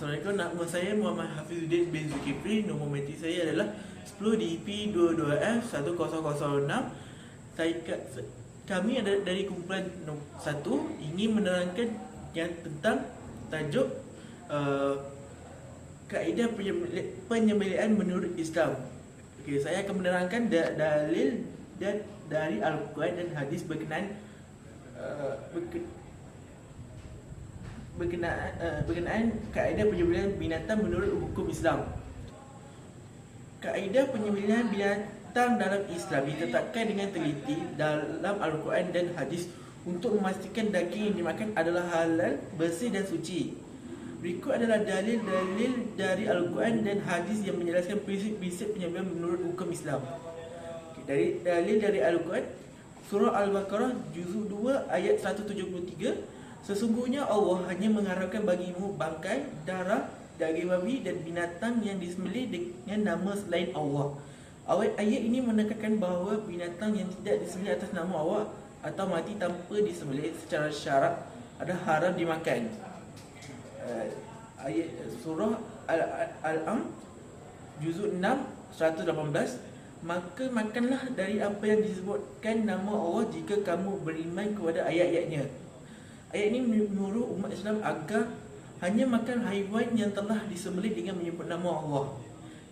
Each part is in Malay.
Assalamualaikum, nama saya Muhammad Hafizuddin bin Zulkifli. Nombor matrik saya adalah 10DP22F1006. Kami ada dari kumpulan 1 ingin menerangkan yang tentang tajuk kaedah penyembelihan menurut Islam. Okey, saya akan menerangkan dalil dari Al-Quran dan hadis berkenaan kaedah penyembelihan binatang menurut hukum Islam. Kaedah penyembelihan binatang dalam Islam ditetapkan dengan teliti dalam Al-Quran dan hadis untuk memastikan daging yang dimakan adalah halal, bersih dan suci. Berikut adalah dalil-dalil dari Al-Quran dan hadis yang menjelaskan prinsip-prinsip penyembelihan menurut hukum Islam. Dari dalil dari Al-Quran, surah Al-Baqarah juzuk 2 ayat 173, sesungguhnya Allah hanya mengharamkan bagimu bangkai, darah, daging babi dan binatang yang disembelih dengan nama selain Allah. Ayat ini menekankan bahawa binatang yang tidak disembelih atas nama Allah atau mati tanpa disembelih secara syarak ada haram dimakan. Ayat surah Al-Am juzuk 6 118, maka makanlah dari apa yang disebutkan nama Allah jika kamu beriman kepada ayat-ayatnya. Ayat ini menyuruh umat Islam agar hanya makan haiwan yang telah disembelih dengan menyebut nama Allah.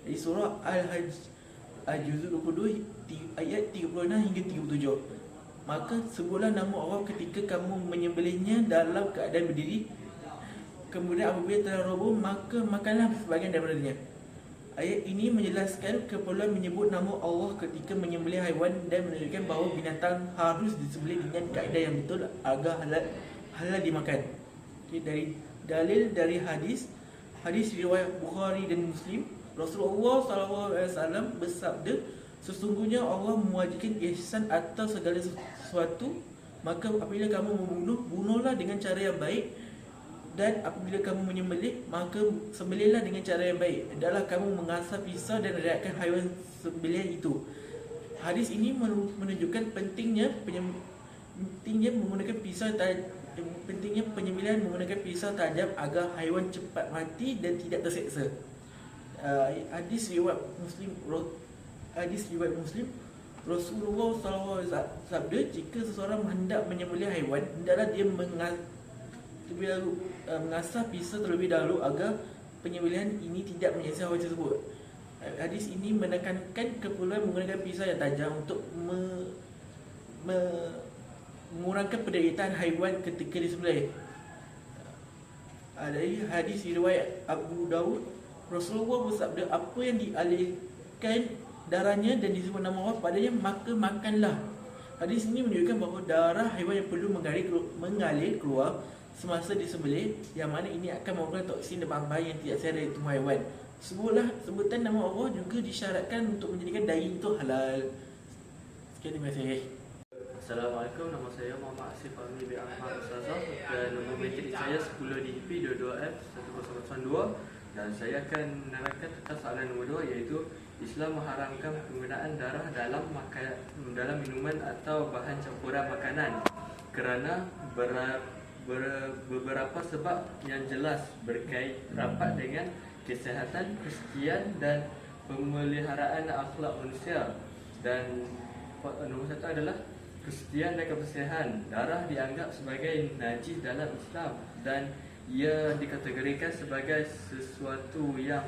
Dari surah Al-Hajj juzuk 22 ayat 36 hingga 37. Maka sebutlah nama Allah ketika kamu menyembelihnya dalam keadaan berdiri. Kemudian apabila telah roboh, maka makanlah sebahagian daripadanya. Ayat ini menjelaskan keperluan menyebut nama Allah ketika menyembelih haiwan dan menunjukkan bahawa binatang harus disembelih dengan kaedah yang betul agar halal dimakan. Okay, dari dalil dari hadis riwayat Bukhari dan Muslim, Rasulullah SAW bersabda, sesungguhnya Allah mewajibkan ihsan atas segala sesuatu, maka apabila kamu membunuh, bunuhlah dengan cara yang baik, dan apabila kamu menyembelih, maka sembelihlah dengan cara yang baik. Hendaklah kamu mengasah pisau dan rehatkan haiwan sembelihan itu. Hadis ini menunjukkan pentingnya menggunakan pisau pentingnya penyembelihan menggunakan pisau tajam agar haiwan cepat mati dan tidak terseksa. Hadis riwayat Muslim, Rasulullah SAW sabda, jika seseorang hendak menyembelih haiwan, hendaklah dia mengasah pisau terlebih dahulu agar penyembelihan ini tidak menyiksa haiwan tersebut. Hadis ini menekankan keperluan menggunakan pisau yang tajam untuk mengurangkan penderitaan haiwan ketika disembelih. Dari hadis riwayat Abu Dawud, Rasulullah bersabda, apa yang dialirkan darahnya dan disebut nama Allah padanya, maka makanlah. Hadis ini menunjukkan bahawa darah haiwan yang perlu mengalir keluar semasa disembelih, yang mana ini akan mengeluarkan toksin dan bahan-bahan yang tidak sehat dari tubuh haiwan. Sebutan nama Allah juga disyaratkan untuk menjadikan daging itu halal. Sekian, terima kasih. Assalamualaikum, nama saya Muhammad Asif Fahmi bin Ahmad Ustazah dan nombor matrik saya 10DP22F1002, dan saya akan menerangkan tentang soalan nombor 2, iaitu Islam mengharamkan penggunaan darah dalam minuman atau bahan campuran makanan kerana beberapa sebab yang jelas berkait rapat dengan kesihatan, kesucian dan pemeliharaan akhlak manusia. Dan nombor 1 adalah kesucian dan kebersihan. Darah dianggap sebagai najis dalam Islam dan ia dikategorikan sebagai sesuatu yang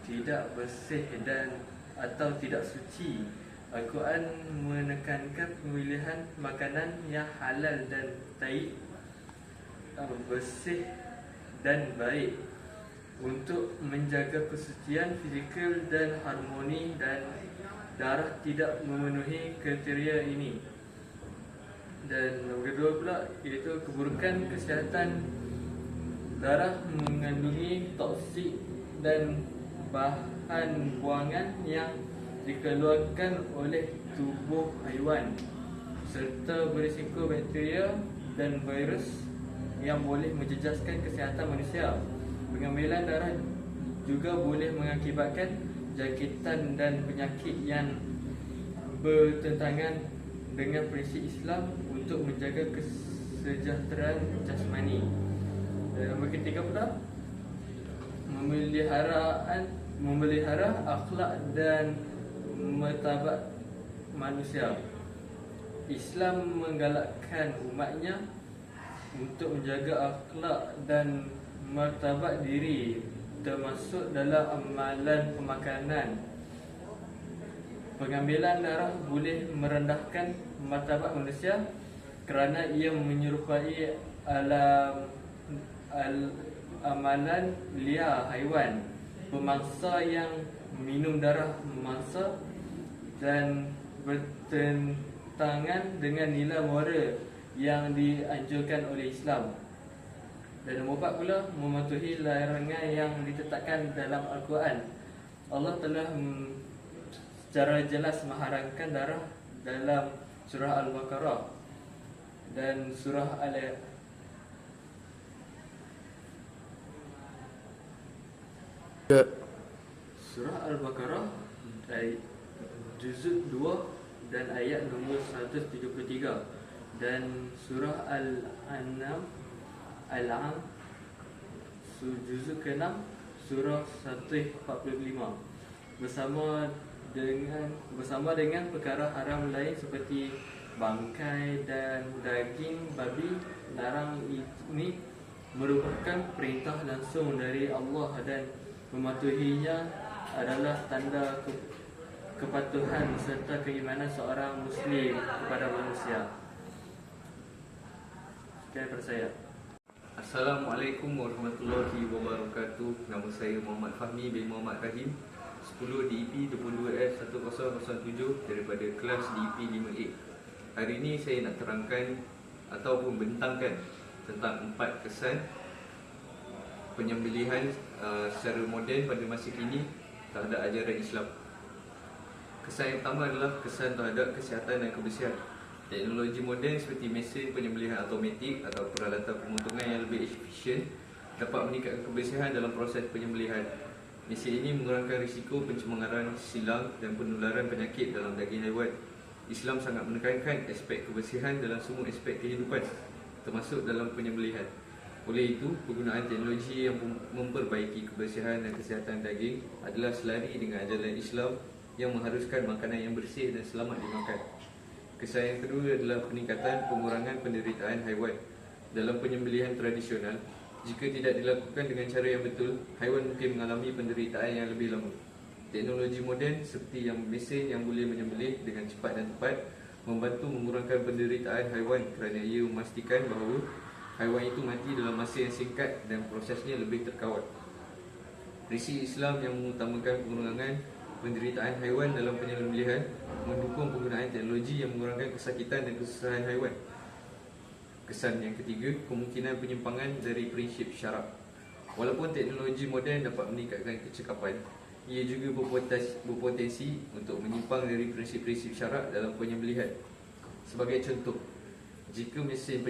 tidak bersih dan atau tidak suci. Al-Quran menekankan pemilihan makanan yang halal dan tayyib, bersih dan baik untuk menjaga kesucian fizikal dan harmoni, dan darah tidak memenuhi kriteria ini. Dan nombor kedua pula iaitu keburukan kesihatan. Darah mengandungi toksik dan bahan buangan yang dikeluarkan oleh tubuh haiwan serta berisiko bakteria dan virus yang boleh menjejaskan kesihatan manusia. Pengambilan darah juga boleh mengakibatkan jangkitan dan penyakit yang bertentangan dengan prinsip Islam untuk menjaga kesejahteraan jasmani. Dan nombor ketiga pula, memelihara akhlak dan martabat manusia. Islam menggalakkan umatnya untuk menjaga akhlak dan martabat diri, termasuk dalam amalan pemakanan. Pengambilan darah boleh merendahkan martabat manusia kerana ia menyerupai amalan liar haiwan. Pemangsa yang minum darah mangsa dan bertentangan dengan nilai moral yang dianjurkan oleh Islam. Dan nombor 4 pula, mematuhi larangan yang ditetapkan dalam Al-Quran. Allah telah secara jelas mengharamkan darah dalam surah Al-Baqarah dan surah Surah Al-Baqarah juzuk 2 dan ayat nombor 173, dan surah Al-An'am juzuk ke-6 surah 145 bersama dengan perkara haram lain seperti bangkai dan daging babi. Larang ini merupakan perintah langsung dari Allah dan mematuhinya adalah tanda kepatuhan serta keimanan seorang Muslim kepada manusia. Sekian daripada saya. Assalamualaikum warahmatullahi wabarakatuh. Nama saya Muhammad Fahmi bin Muhammad Rahim, 10 DEP 22F1007 daripada kelas DEP 5A. Hari ini saya nak terangkan ataupun bentangkan tentang 4 kesan penyembelihan secara moden pada masa kini terhadap ajaran Islam. Kesan yang pertama adalah kesan terhadap kesihatan dan kebersihan. Teknologi moden seperti mesin penyembelihan automatik atau peralatan pemotongan yang lebih efisien dapat meningkatkan kebersihan dalam proses penyembelihan. Mesin ini mengurangkan risiko pencemaran, silang dan penularan penyakit dalam daging haiwan. Islam sangat menekankan aspek kebersihan dalam semua aspek kehidupan, termasuk dalam penyembelihan. Oleh itu, penggunaan teknologi yang memperbaiki kebersihan dan kesihatan daging adalah selari dengan ajaran Islam yang mengharuskan makanan yang bersih dan selamat dimakan. Kesan yang kedua adalah peningkatan pengurangan penderitaan haiwan. Dalam penyembelihan tradisional, jika tidak dilakukan dengan cara yang betul, haiwan mungkin mengalami penderitaan yang lebih lama. Teknologi moden seperti yang mesin yang boleh menyembelih dengan cepat dan tepat membantu mengurangkan penderitaan haiwan kerana ia memastikan bahawa haiwan itu mati dalam masa yang singkat dan prosesnya lebih terkawal. Prinsip Islam yang mengutamakan pengurangan penderitaan haiwan dalam penyembelihan mendukung penggunaan teknologi yang mengurangkan kesakitan dan kesusahan haiwan. Kesan yang ketiga, kemungkinan penyimpangan dari prinsip syarak. Walaupun teknologi moden dapat meningkatkan kecekapan, ia juga berpotensi untuk menyimpang dari prinsip-prinsip syarak dalam penyembelihan. Sebagai contoh, jika mesin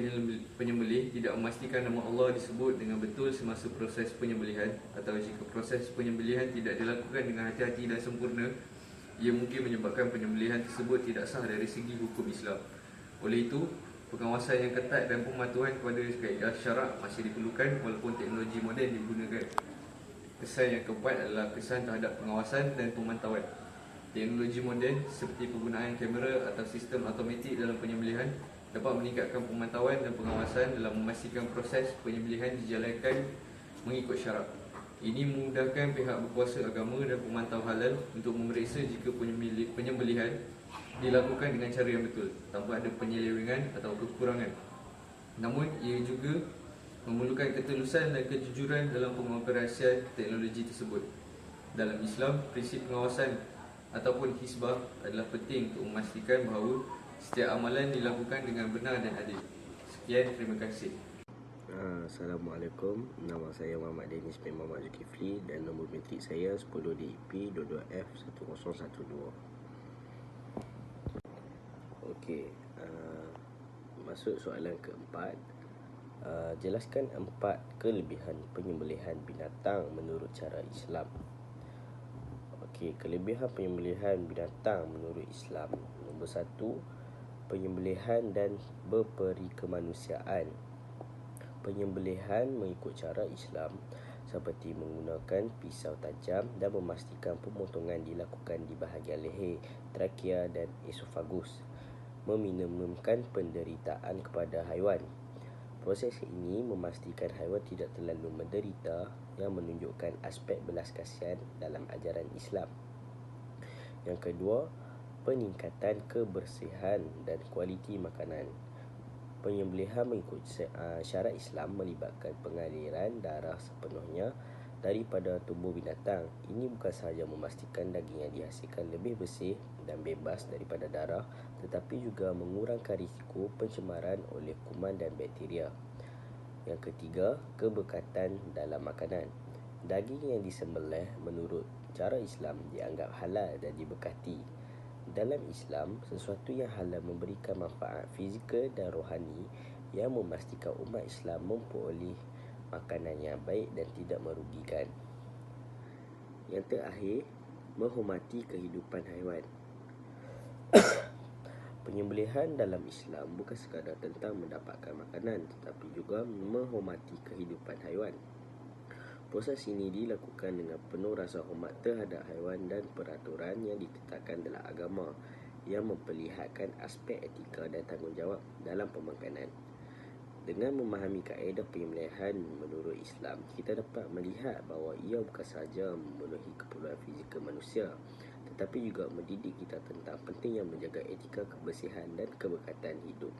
penyembelih tidak memastikan nama Allah disebut dengan betul semasa proses penyembelihan, atau jika proses penyembelihan tidak dilakukan dengan hati-hati dan sempurna, ia mungkin menyebabkan penyembelihan tersebut tidak sah dari segi hukum Islam. Oleh itu, pengawasan yang ketat dan pematuhan kepada kaedah syarak masih diperlukan walaupun teknologi moden digunakan. Kesan yang keempat adalah kesan terhadap pengawasan dan pemantauan. Teknologi moden seperti penggunaan kamera atau sistem automatik dalam penyembelihan dapat meningkatkan pemantauan dan pengawasan dalam memastikan proses penyembelihan dijalankan mengikut syarak. Ini memudahkan pihak berkuasa agama dan pemantau halal untuk memeriksa jika penyembelihan dilakukan dengan cara yang betul, tanpa ada penyelewengan atau kekurangan. Namun, ia juga memerlukan ketulusan dan kejujuran dalam pengoperasian teknologi tersebut. Dalam Islam, prinsip pengawasan ataupun hisbah adalah penting untuk memastikan bahawa setiap amalan dilakukan dengan benar dan adil. Sekian, terima kasih. Assalamualaikum. Nama saya Muhammad Dennis bin Muhammad Zulkifli dan nombor metrik saya 10 DEP 22F1012. Okey, masuk soalan keempat. Jelaskan 4 kelebihan penyembelihan binatang menurut cara Islam. Okey, kelebihan penyembelihan binatang menurut Islam. Nombor 1, penyembelihan dan berperi kemanusiaan. Penyembelihan mengikut cara Islam seperti menggunakan pisau tajam dan memastikan pemotongan dilakukan di bahagian leher, trakea dan esofagus, meminimumkan penderitaan kepada haiwan. Proses ini memastikan haiwan tidak terlalu menderita, yang menunjukkan aspek belas kasihan dalam ajaran Islam. Yang kedua, peningkatan kebersihan dan kualiti makanan. Penyembelihan mengikut syarat Islam melibatkan pengaliran darah sepenuhnya daripada tubuh binatang. Ini bukan sahaja memastikan daging yang dihasilkan lebih bersih dan bebas daripada darah, tetapi juga mengurangkan risiko pencemaran oleh kuman dan bakteria. Yang ketiga, keberkatan dalam makanan. Daging yang disembelih menurut cara Islam dianggap halal dan diberkati. Dalam Islam, sesuatu yang halal memberikan manfaat fizikal dan rohani yang memastikan umat Islam memperoleh makanan yang baik dan tidak merugikan. Yang terakhir, menghormati kehidupan haiwan. Penyembelihan dalam Islam bukan sekadar tentang mendapatkan makanan, tetapi juga menghormati kehidupan haiwan. Proses ini dilakukan dengan penuh rasa hormat terhadap haiwan dan peraturan yang ditetapkan dalam agama yang memperlihatkan aspek etika dan tanggungjawab dalam pemakanan. Dengan memahami kaedah penyembelihan menurut Islam, kita dapat melihat bahawa ia bukan sahaja memenuhi keperluan fizikal manusia, tetapi juga mendidik kita tentang pentingnya menjaga etika kebersihan dan keberkatan hidup.